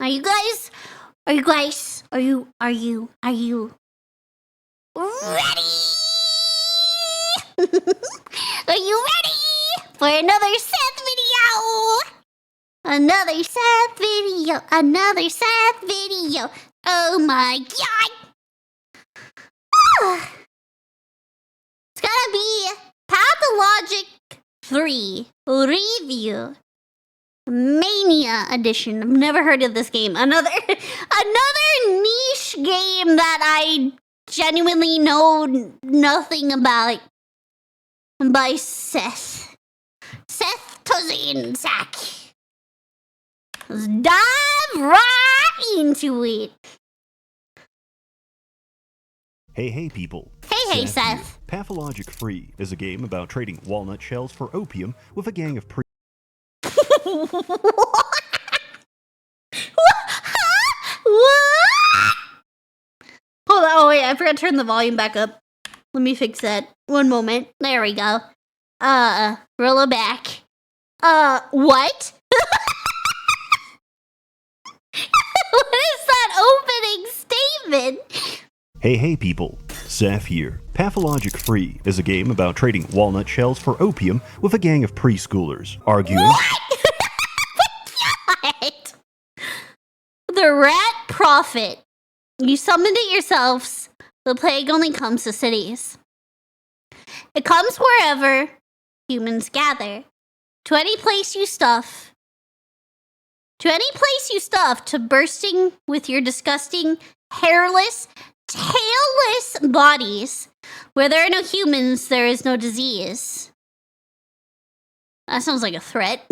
Are you guys ready are you ready for another Seth video? Oh my god. It's gonna be Pathologic 3 review. Mania edition. I've never heard of this game. Another niche game that I genuinely know nothing about. By SsethTzeentach. Let's dive right into it. Hey people. Hey Seth. Here. Pathologic Free is a game about trading walnut shells for opium with a gang of What? Hold on, oh wait, I forgot to turn the volume back up. Let me fix that. One moment. There we go. Roll it back. What? What is that opening statement? Hey people. Seth here. Pathologic Free is a game about trading walnut shells for opium with a gang of preschoolers, arguing... What? What? The rat prophet. You summoned it yourselves. The plague only comes to cities. It comes wherever humans gather. To any place you stuff. To bursting with your disgusting, hairless, tailless bodies. Where there are no humans, there is no disease. That sounds like a threat.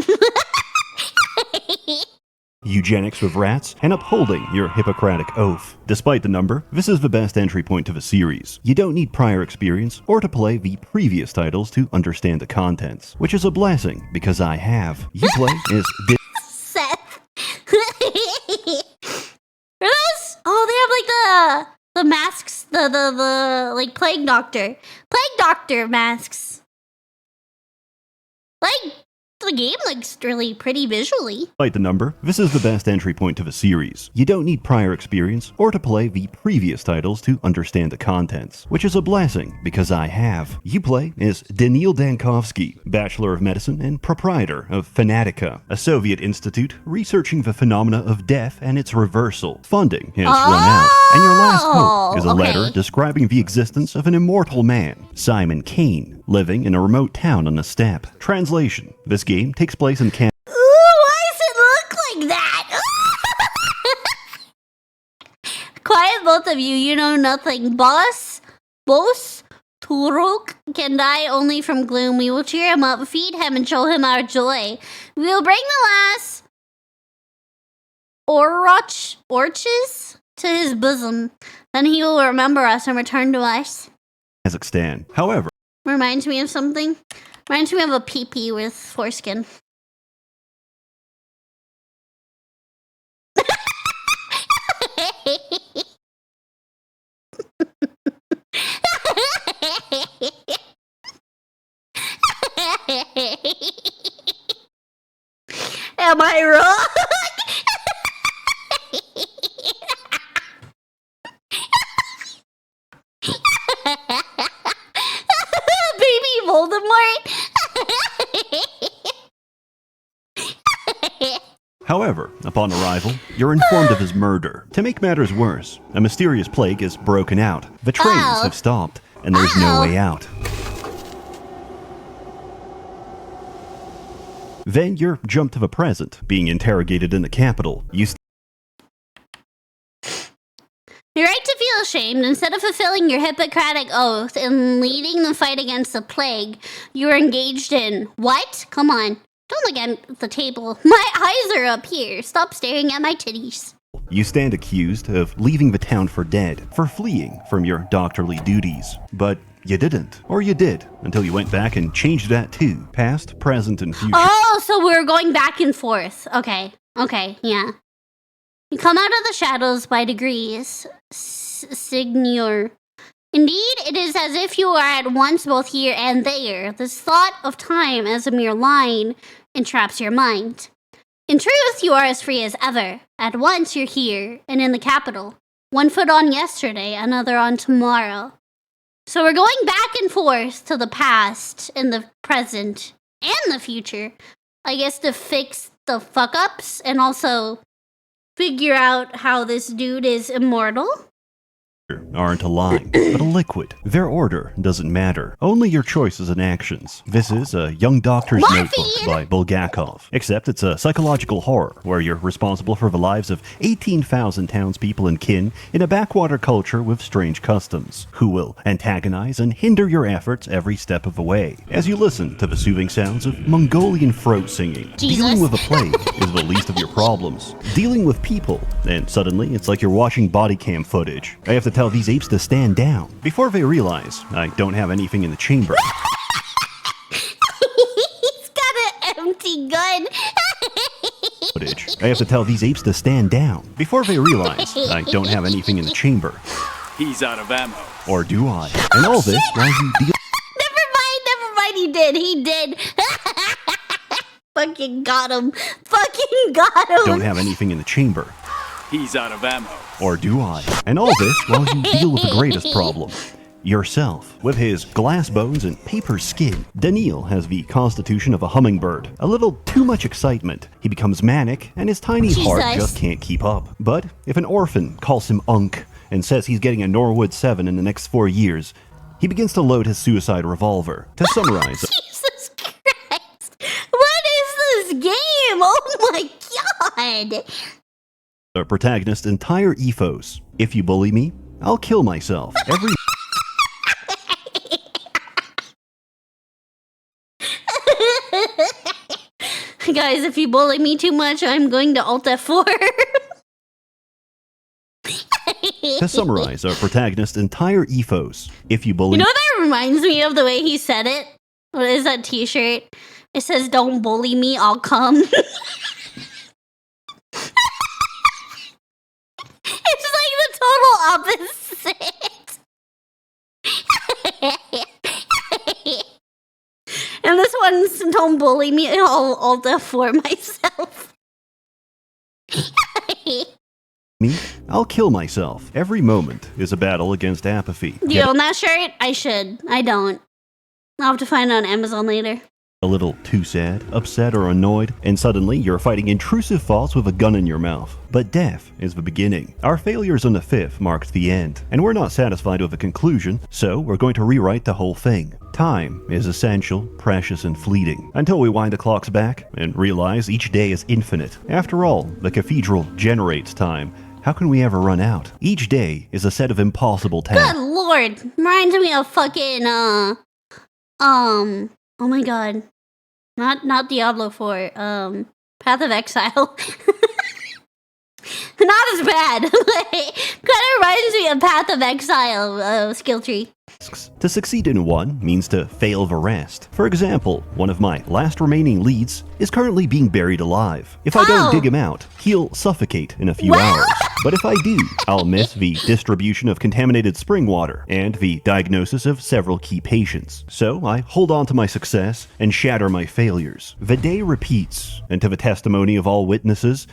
Eugenics with rats, and upholding your Hippocratic oath. Despite the number, this is the best entry point to the series. You don't need prior experience or to play the previous titles to understand the contents, which is a blessing because I have. You play as Seth. Are those? Oh, they have like the masks, the like plague doctor masks. Like, the game looks really pretty visually. Despite the number, this is the best entry point to the series. You don't need prior experience or to play the previous titles to understand the contents, which is a blessing because I have. You play as Daniil Dankovsky, Bachelor of Medicine and proprietor of Fanatica, a Soviet institute researching the phenomena of death and its reversal. Funding has run out, and your last hope is a letter describing the existence of an immortal man, Simon Kane, living in a remote town on a steppe. Translation: this game takes place in Canada. Ooh, why does it look like that? Quiet, both of you. You know nothing. Boss, Turok can die only from gloom. We will cheer him up, feed him, and show him our joy. We will bring the last orches to his bosom. Then he will remember us and return to us. Kazakhstan. However, reminds me of something. Reminds me of a pee-pee with foreskin. Am I wrong? Baby Voldemort. However, upon arrival, you're informed of his murder. To make matters worse, a mysterious plague has broken out. The trains have stopped, and there's no way out. Then you're jumped to the present, being interrogated in the capital. Your right to feel ashamed. Instead of fulfilling your Hippocratic oath and leading the fight against the plague, you are engaged in what? Come on. Don't look at the table. My eyes are up here. Stop staring at my titties. You stand accused of leaving the town for dead, for fleeing from your doctorly duties. But you didn't. Or you did, until you went back and changed that too. Past, present, and future. Oh, so we're going back and forth. Okay, yeah. You come out of the shadows by degrees, Signor. Indeed, it is as if you are at once both here and there. This thought of time as a mere line entraps your mind. In truth, you are as free as ever. At once you're here and in the capital. One foot on yesterday, another on tomorrow. So we're going back and forth to the past and the present and the future. I guess to fix the fuck-ups and also figure out how this dude is immortal. Aren't a line, but a liquid. Their order doesn't matter. Only your choices and actions. This is A Young Doctor's Notebook by Bulgakov. Except it's a psychological horror, where you're responsible for the lives of 18,000 townspeople and kin in a backwater culture with strange customs, who will antagonize and hinder your efforts every step of the way. As you listen to the soothing sounds of Mongolian throat singing, dealing with a plague is the least of your problems. Dealing with people, and suddenly it's like you're watching body cam footage. I have to tell these apes to stand down before they realize I don't have anything in the chamber. He's got an empty gun. I have to tell these apes to stand down before they realize I don't have anything in the chamber. He's out of ammo. Or do I? And all this while you deal. Never mind, he did. Fucking got him. Don't have anything in the chamber. He's out of ammo. Or do I? And all this while you deal with the greatest problem. Yourself. With his glass bones and paper skin, Daniil has the constitution of a hummingbird. A little too much excitement. He becomes manic, and his tiny heart just can't keep up. But if an orphan calls him Unk and says he's getting a Norwood 7 in the next 4 years, he begins to load his suicide revolver. To summarize... Jesus Christ! What is this game? Oh my god! The protagonist's entire ethos. If you bully me, I'll kill myself. Every... Guys, if you bully me too much, I'm going to Alt F4. To summarize our protagonist's entire ethos. If you bully... You know what that reminds me of, the way he said it? What is that t-shirt? It says, "Don't bully me, I'll come." It's like the total opposite. And this one's, "Don't bully me, I'll Alt F4 myself." Me, I'll kill myself. Every moment is a battle against apathy. Do you own that shirt? I should. I don't. I'll have to find it on Amazon later. A little too sad, upset, or annoyed, and suddenly you're fighting intrusive thoughts with a gun in your mouth. But death is the beginning. Our failures on the 5th marked the end, and we're not satisfied with the conclusion, so we're going to rewrite the whole thing. Time is essential, precious, and fleeting, until we wind the clocks back and realize each day is infinite. After all, the cathedral generates time. How can we ever run out? Each day is a set of impossible tasks. Good lord. Reminds me of fucking, oh my god. Not Diablo 4, Path of Exile. Not as bad. Kind of reminds me of Path of Exile, skill tree. To succeed in one means to fail the rest. For example, one of my last remaining leads is currently being buried alive. If I don't dig him out, he'll suffocate in a few hours. But if I do, I'll miss the distribution of contaminated spring water and the diagnosis of several key patients. So I hold on to my success and shatter my failures. The day repeats, and to the testimony of all witnesses,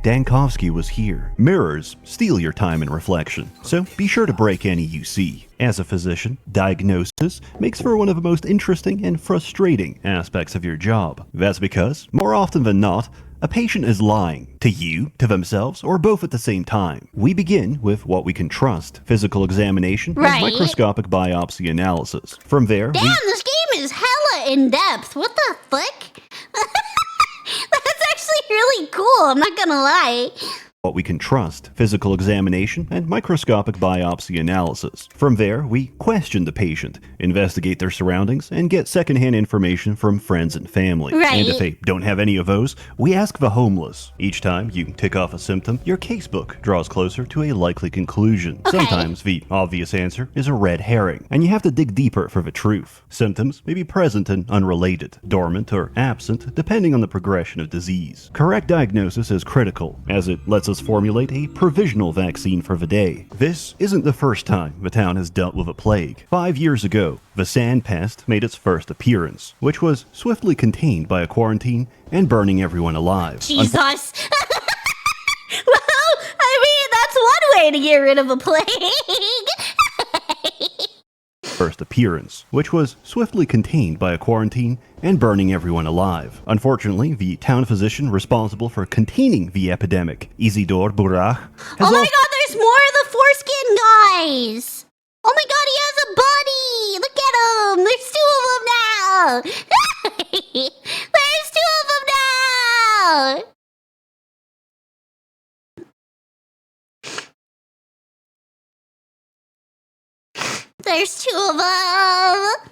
Dankovsky was here. Mirrors steal your time and reflection, so be sure to break any you see. As a physician, diagnosis makes for one of the most interesting and frustrating aspects of your job. That's because, more often than not, a patient is lying to you, to themselves, or both at the same time. We begin with what we can trust: physical examination and microscopic biopsy analysis. From there, damn, this game is hella in depth. What the fuck? That's actually really cool, I'm not gonna lie. What we can trust: physical examination and microscopic biopsy analysis. From there, we question the patient, investigate their surroundings, and get secondhand information from friends and family. And if they don't have any of those, we ask the homeless. Each time you tick off a symptom, your casebook draws closer to a likely conclusion. Sometimes the obvious answer is a red herring, and you have to dig deeper for the truth. Symptoms may be present and unrelated, dormant or absent, depending on the progression of disease. Correct diagnosis is critical, as it lets us formulate a provisional vaccine for Vday. This isn't the first time the town has dealt with a plague. 5 years ago, the sand pest made its first appearance, which was swiftly contained by a quarantine and burning everyone alive. Jesus! Well, I mean, that's one way to get rid of a plague. First appearance, which was swiftly contained by a quarantine and burning everyone alive. Unfortunately, the town physician responsible for containing the epidemic, Isidore Burach, has oh my god, there's more of the foreskin guys! Oh my god, he has a buddy! Look at him! There's two of them now! There's two of them now! There's two of them!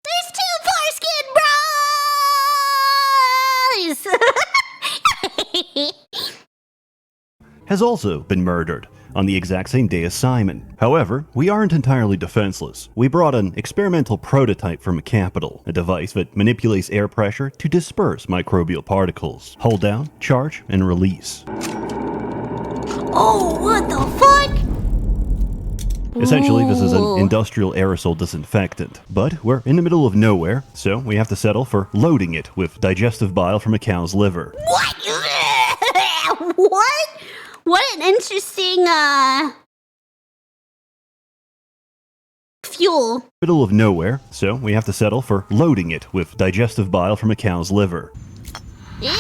There's two foreskin bros! has also been murdered on the exact same day as Simon. However, we aren't entirely defenseless. We brought an experimental prototype from a capital, a device that manipulates air pressure to disperse microbial particles. Hold down, charge, and release. Oh, what the fuck? Essentially, this is an Ooh. industrial aerosol disinfectant. But we're in the middle of nowhere, so we have to settle for loading it with digestive bile from a cow's liver. What? What? What an interesting, fuel. Middle of nowhere, so we have to settle for loading it with digestive bile from a cow's liver. Yeah.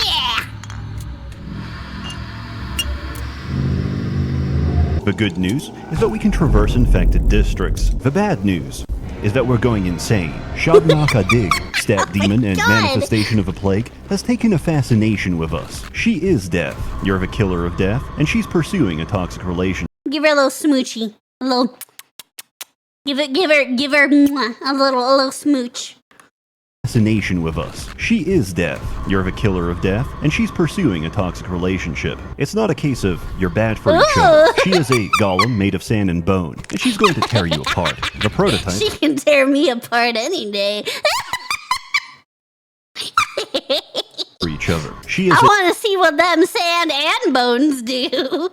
The good news is that we can traverse infected districts. The bad news is that we're going insane. Shabnaka Dig, stat demon and God. manifestation of a plague, has taken a fascination with us. She is death. You're the killer of death, and she's pursuing a toxic relationship. Give her a little smoochie. A little. Give her mwah, a little smooch. Fascination with us. She is death. You're the killer of death, and she's pursuing a toxic relationship. It's not a case of you're bad for each other. She is a golem made of sand and bone, and she's going to tear you apart. The prototype She can tear me apart any day. for each other. She is I want to see what them sand and bones do.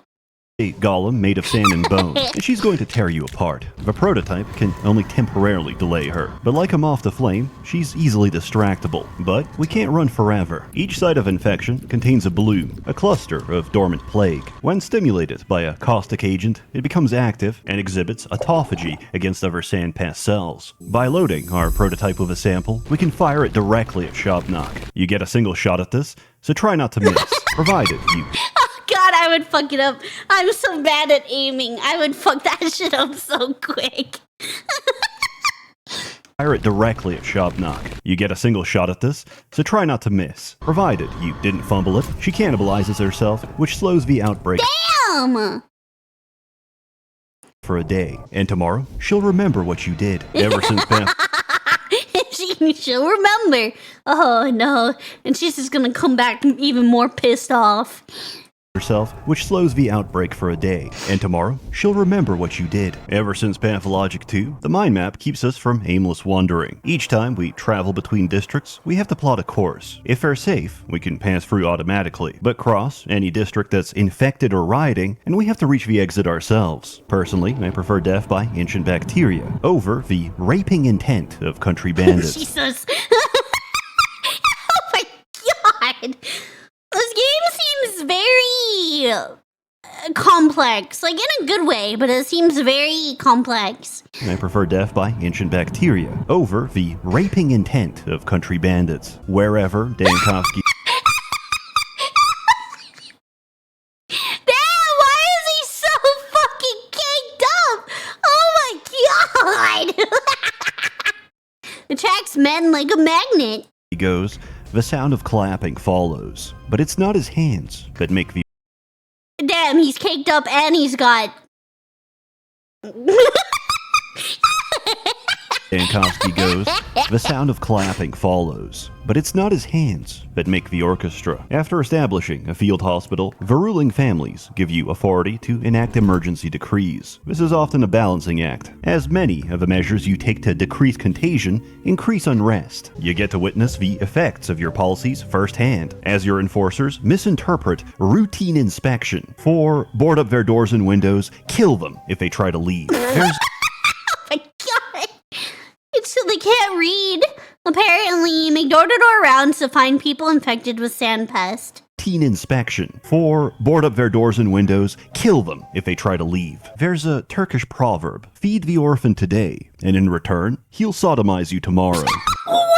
a golem made of sand and bone, and she's going to tear you apart. The prototype can only temporarily delay her, but like a moth to flame, she's easily distractible. But we can't run forever. Each site of infection contains a bloom, a cluster of dormant plague. When stimulated by a caustic agent, it becomes active and exhibits autophagy against other sand-past cells. By loading our prototype with a sample, we can fire it directly at Shabnok. You get a single shot at this, so try not to miss, provided you God, I would fuck it up. I'm so bad at aiming. I would fuck that shit up so quick. fire it directly at Shabnok. You get a single shot at this, so try not to miss. Provided you didn't fumble it, she cannibalizes herself, which slows the outbreak Damn! for a day. And tomorrow, she'll remember what you did. Ever since Beth She'll remember. Oh no. And she's just gonna come back even more pissed off. herself, which slows the outbreak for a day. And tomorrow, she'll remember what you did. Ever since Pathologic 2, the mind map keeps us from aimless wandering. Each time we travel between districts, we have to plot a course. If they're safe, we can pass through automatically, but cross any district that's infected or rioting, and we have to reach the exit ourselves. Personally, I prefer death by ancient bacteria over the raping intent of country bandits. Jesus. Oh my god. This game seems very complex. Like, in a good way, but it seems very complex. I prefer death by ancient bacteria over the raping intent of country bandits. Wherever Dankovsky Damn, why is he so fucking caked up? Oh my god. Attracts men like a magnet. goes, the sound of clapping follows. But it's not his hands that make the Damn, he's caked up and he's got... Dankovsky goes, the sound of clapping follows. But it's not his hands that make the orchestra. After establishing a field hospital, the ruling families give you authority to enact emergency decrees. This is often a balancing act, as many of the measures you take to decrease contagion increase unrest. You get to witness the effects of your policies firsthand, as your enforcers misinterpret routine inspection for board up their doors and windows, kill them if they try to leave. There's My God. It's so they can't read. Apparently, make door-to-door rounds to find people infected with sand pest. routine inspection for board up their doors and windows, kill them if they try to leave. There's a Turkish proverb, feed the orphan today, and in return, he'll sodomize you tomorrow. What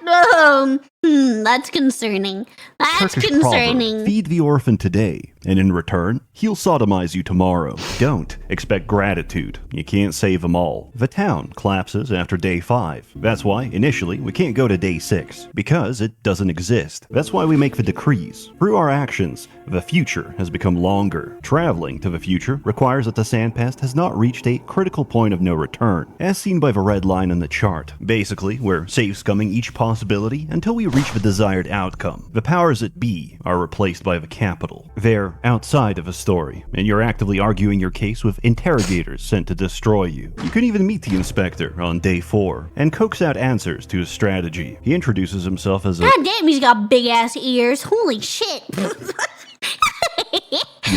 the fuck? That's concerning. That's Turkish concerning. proverb, feed the orphan today, and in return, he'll sodomize you tomorrow. Don't expect gratitude. You can't save them all. The town collapses after day 5. That's why, initially, we can't go to day 6, because it doesn't exist. That's why we make the decrees. Through our actions, the future has become longer. Traveling to the future requires that the sandpest has not reached a critical point of no return, as seen by the red line on the chart. Basically, we're safe-scumming each possibility until we reach the desired outcome. The powers that be are replaced by the capital. They're outside of a story, and you're actively arguing your case with interrogators sent to destroy you. You can even meet the inspector on day 4 and coax out answers to his strategy. He introduces himself as a God damn, he's got big ass ears. Holy shit. the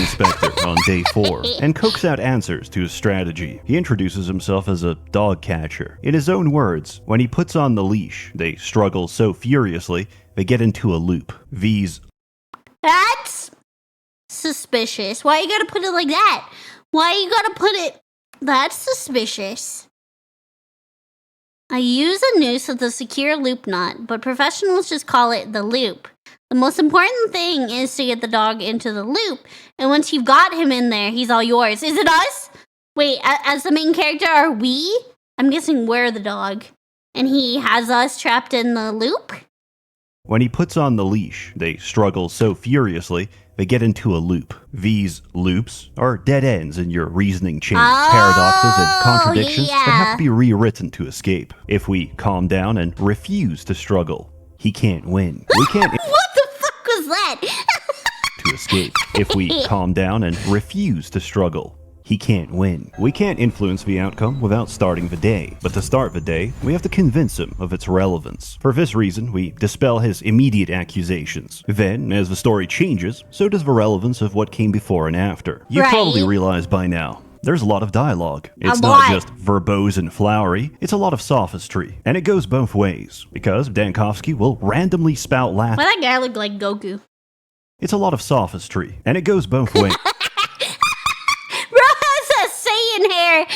inspector on day 4 and coax out answers to his strategy. He introduces himself as a dog catcher. In his own words, when he puts on the leash, they struggle so furiously they get into a loop. That's suspicious. Why you gotta put it like that? Why you gotta put it... That's suspicious. I use a noose with a secure loop knot, but professionals just call it the loop. The most important thing is to get the dog into the loop, and once you've got him in there, he's all yours. Is it us? Wait, as the main character, are we? I'm guessing we're the dog. And he has us trapped in the loop? When he puts on the leash, they struggle so furiously they get into a loop. These loops are dead ends in your reasoning chain, paradoxes and contradictions that have to be rewritten to escape. If we calm down and refuse to struggle, he can't win. We can't What the fuck was that? to escape. If we calm down and refuse to struggle, he can't win. We can't influence the outcome without starting the day, but to start the day, we have to convince him of its relevance. For this reason, we dispel his immediate accusations. Then, as the story changes, so does the relevance of what came before and after. You probably realize by now, there's a lot of dialogue. It's not just verbose and flowery, it's a lot of sophistry. And it goes both ways, because Dankovsky will randomly spout Latin. Why that guy look like Goku? It's a lot of sophistry, and it goes both ways. Bro has a Saiyan hair.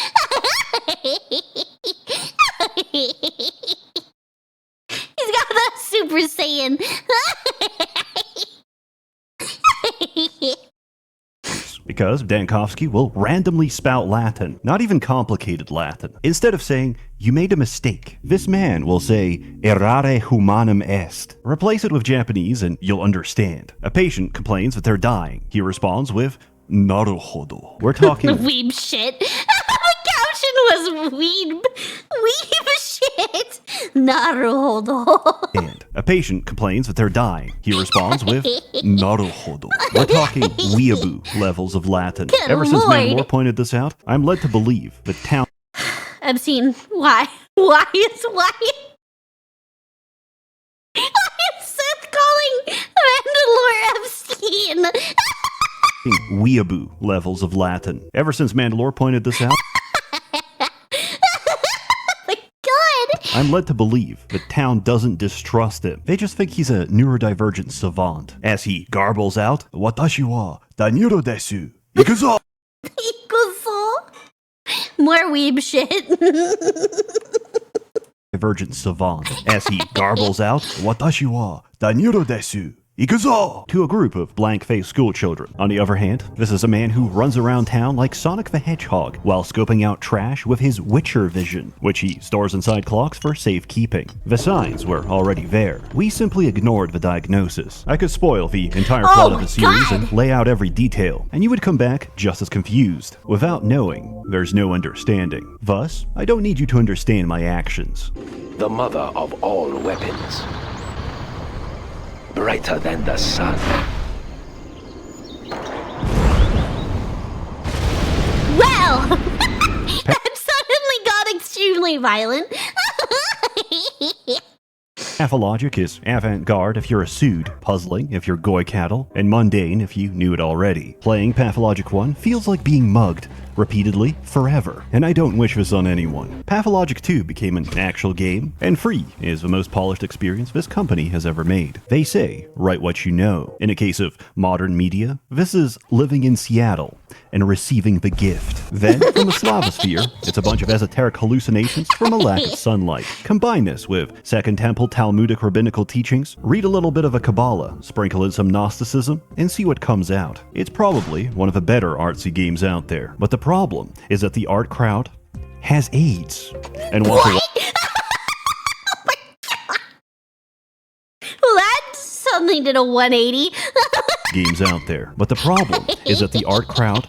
He's got the Super Saiyan. Because Dankovsky will randomly spout Latin, not even complicated Latin. Instead of saying, "You made a mistake," this man will say, "Errare humanum est." Replace it with Japanese and you'll understand. A patient complains that they're dying. He responds with, "Naruhodo." We're talking Weeb shit. The caption was weeb shit. Naruhodo. and a patient complains that they're dying. He responds with, "Naruhodo." We're talking weeaboo levels of Latin. Good Ever since Lord. Mandalore pointed this out, I'm led to believe that town Obscene. Why? Why is Seth calling Mandalore obscene? weeaboo levels of Latin. Ever since Mandalore pointed this out, God. I'm led to believe that town doesn't distrust him. They just think he's a neurodivergent savant. As he garbles out, "Watashi wa daniro desu. Ikuzo!" Ikuzo. More weeb shit. Divergent savant. As he garbles out, "Watashi wa daniro desu. Ikuzo! To a group of blank-faced schoolchildren. On the other hand, this is a man who runs around town like Sonic the Hedgehog while scoping out trash with his Witcher vision, which he stores inside clocks for safekeeping. The signs were already there. We simply ignored the diagnosis. I could spoil the entire plot of the series and lay out every detail, and you would come back just as confused. Without knowing, there's no understanding. Thus, I don't need you to understand my actions. The mother of all weapons. Brighter than the sun. Well, that suddenly got extremely violent. Pathologic is avant-garde if you're a sued, puzzling if you're goy cattle, and mundane if you knew it already. Playing Pathologic 1 feels like being mugged, repeatedly, forever, and I don't wish this on anyone. Pathologic 2 became an actual game, and free is the most polished experience this company has ever made. They say, write what you know. In a case of modern media, this is living in Seattle and receiving the gift. Then, from the Slavosphere, it's a bunch of esoteric hallucinations from a lack of sunlight. Combine this with Second Temple Talmudic rabbinical teachings, read a little bit of a Kabbalah, sprinkle in some Gnosticism, and see what comes out. It's probably one of the better artsy games out there, but the problem is that the art crowd has AIDS and wants to... Well, that suddenly did a 180. games out there. But the problem is that the art crowd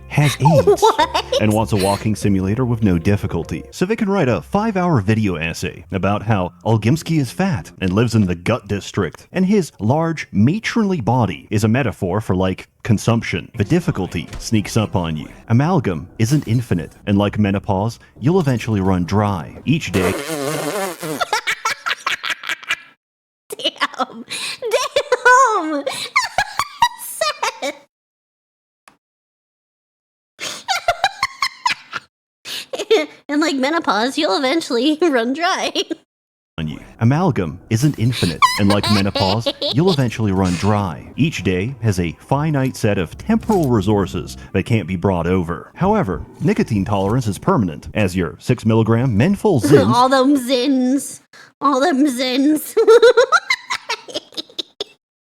has AIDS and wants a walking simulator with no difficulty. So they can write a 5-hour video essay about how Olgimsky is fat and lives in the gut district, and his large, matronly body is a metaphor for, like, consumption. The difficulty sneaks up on you. Amalgam isn't infinite, and like menopause, you'll eventually run dry. Each day... Damn. Damn. Seth. And like menopause, you'll eventually run dry. on you. Amalgam isn't infinite, and like menopause, you'll eventually run dry. Each day has a finite set of temporal resources that can't be brought over. However, nicotine tolerance is permanent, as your 6 milligram menthol zins All them zins. All them zins.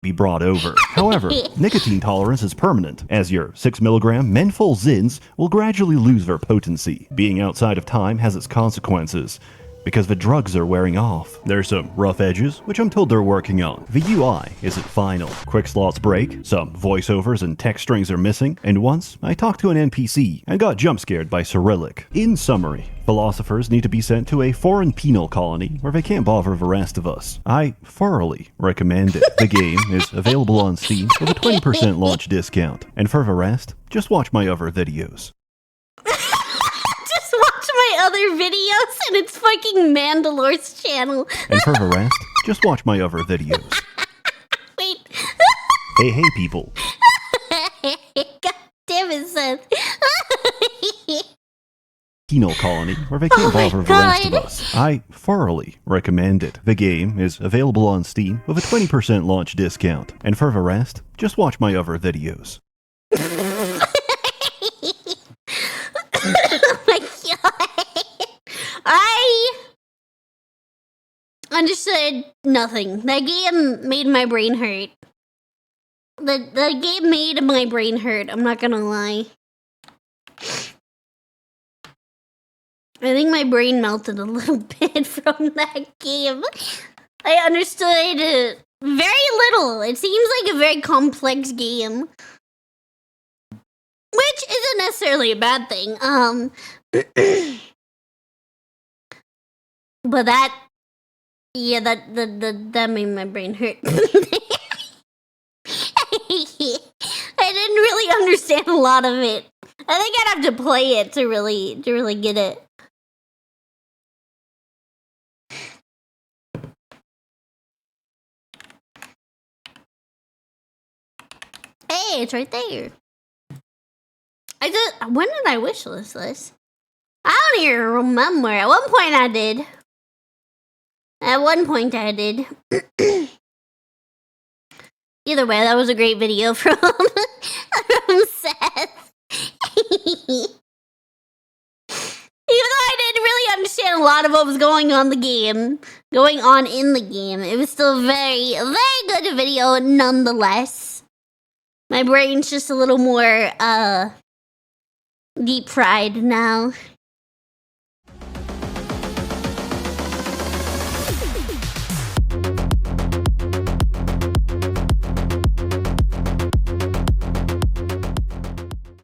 be brought over. However, nicotine tolerance is permanent, as your 6 milligram menthol zins will gradually lose their potency. Being outside of time has its consequences, because the drugs are wearing off. There's some rough edges, which I'm told they're working on. The UI isn't final. Quick slots break, some voiceovers and text strings are missing, and once I talked to an NPC and got jump scared by Cyrillic. In summary, philosophers need to be sent to a foreign penal colony where they can't bother the rest of us. I thoroughly recommend it. The game is available on Steam with a 20% launch discount, and for the rest, just watch my other videos. Just watch my other videos and it's fucking Mandalore's channel. And for the rest, just watch my other videos. Wait. Hey people. God damn it, Seth. Penal colony where they can't Oh my bother the rest of God. us. I thoroughly recommend it. The game is available on Steam with a 20% launch discount. And for the rest, just watch my other videos. Oh my God. I understood nothing. That game made my brain hurt. The game made my brain hurt, I'm not gonna lie. I think my brain melted a little bit from that game. I understood very little. It seems like a very complex game. Which isn't necessarily a bad thing. But that made my brain hurt. I didn't really understand a lot of it. I think I'd have to play it to really get it. Hey, it's right there. When did I wishlist this? I don't even remember. At one point I did. Either way, that was a great video from, from Seth. Even though I didn't really understand a a lot of what was going on in the game. It was still a very, very good video nonetheless. My brain's just a little more, deep fried now.